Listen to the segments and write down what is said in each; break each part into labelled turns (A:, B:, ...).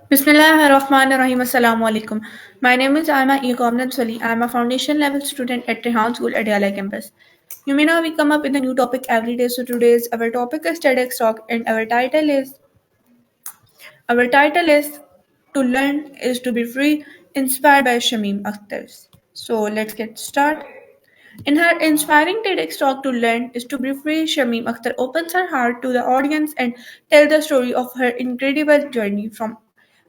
A: Bismillahirrahmanirrahim. Assalamu alaikum. My name is Alma E. Sali. I am a foundation level student at Rehan School at Yala campus. You may know we come up with a new topic every day. So today's our topic is TEDx talk and our title is To Learn is to Be Free, inspired by Shameem Akhtar. So let's get started. In her inspiring TEDx talk To Learn is to Be Free, Shameem Akhtar opens her heart to the audience and tells the story of her incredible journey from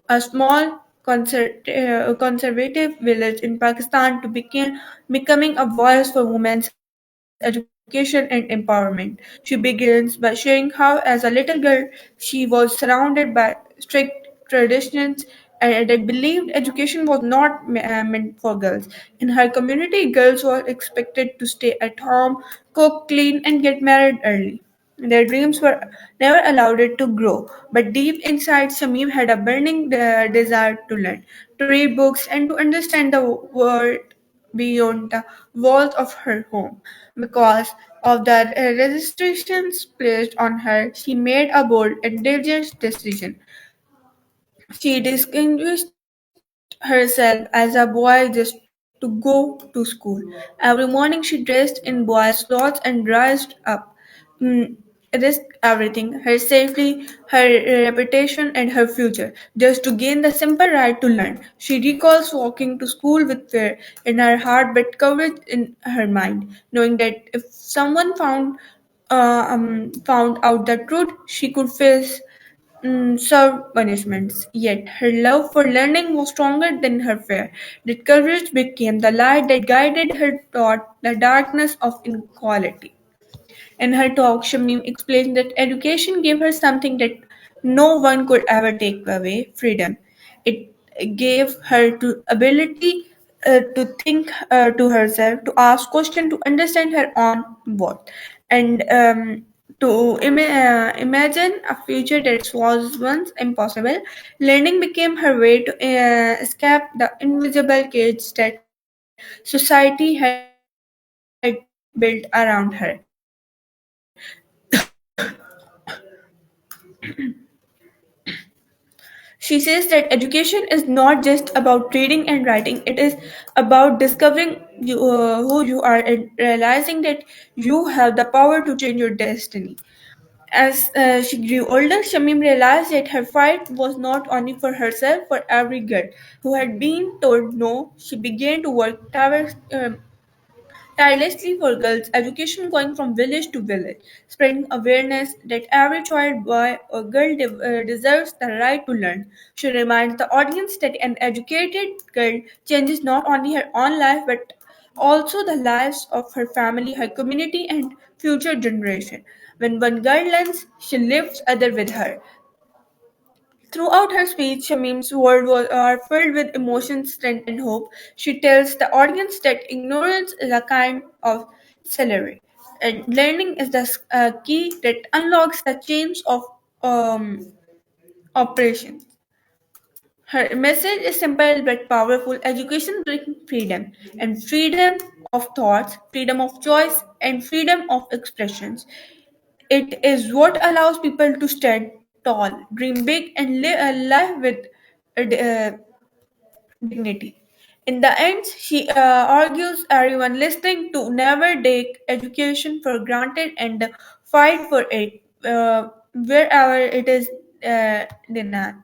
A: a small conservative village in Pakistan to becoming a voice for women's education and empowerment. She begins by sharing how, as a little girl, she was surrounded by strict traditions and that believed education was not meant for girls. In her community, girls were expected to stay at home, cook, clean, and get married early. Their dreams were never allowed it to grow, but deep inside, Shamim had a burning desire to learn, to read books, and to understand the world beyond the walls of her home. Because of the restrictions placed on her, she made a bold and dangerous decision. She distinguished herself as a boy just to go to school. Every morning she dressed in boy's clothes and dressed up. Mm, risked everything, her safety, her reputation, and her future, just to gain the simple right to learn. She recalls walking to school with fear in her heart but courage in her mind, knowing that if someone found out the truth, she could face serve punishments. Yet her love for learning was stronger than her fear. That courage became the light that guided her toward the darkness of inequality. In her talk, Shamim explained that education gave her something that no one could ever take away: freedom. It gave her the ability to think to herself, to ask questions, to understand her own worth, and to imagine a future that was once impossible. Learning became her way to escape the invisible cage that society had built around her. She says that education is not just about reading and writing, it is about discovering who you are and realizing that you have the power to change your destiny. As she grew older, Shamim realized that her fight was not only for herself, for every girl who had been told no. She began to work tirelessly for girls' education, going from village to village, spreading awareness that every child, boy, or girl deserves the right to learn. She reminds the audience that an educated girl changes not only her own life but also the lives of her family, her community, and future generation. When one girl learns, she lifts other with her. Throughout her speech, Shamim's words are filled with emotion, strength, and hope. She tells the audience that ignorance is a kind of slavery, and learning is the key that unlocks the chains of um, oppression. Her message is simple but powerful. Education brings freedom, and freedom of thoughts, freedom of choice, and freedom of expressions. It is what allows people to stand tall, dream big, and live a life with dignity. In the end, she argues everyone listening to never take education for granted and fight for it wherever it is denied.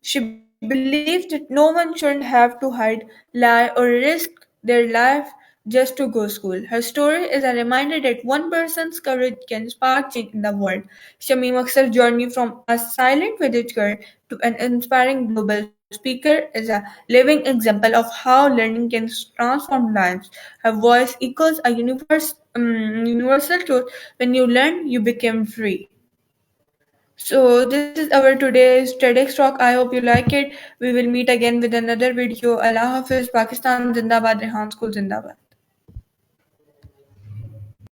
A: She believes that no one should have to hide, lie, or risk their life just to go school. Her story is a reminder that one person's courage can spark change in the world. Shamim Akhtar's journey from a silent village girl to an inspiring global speaker is a living example of how learning can transform lives. Her voice echoes a universal truth: when you learn, you become free. So this is our today's TEDx talk. I hope you like it. We will meet again with another video. Allah Hafiz, Pakistan Zindabad, Rehan School Zindabad.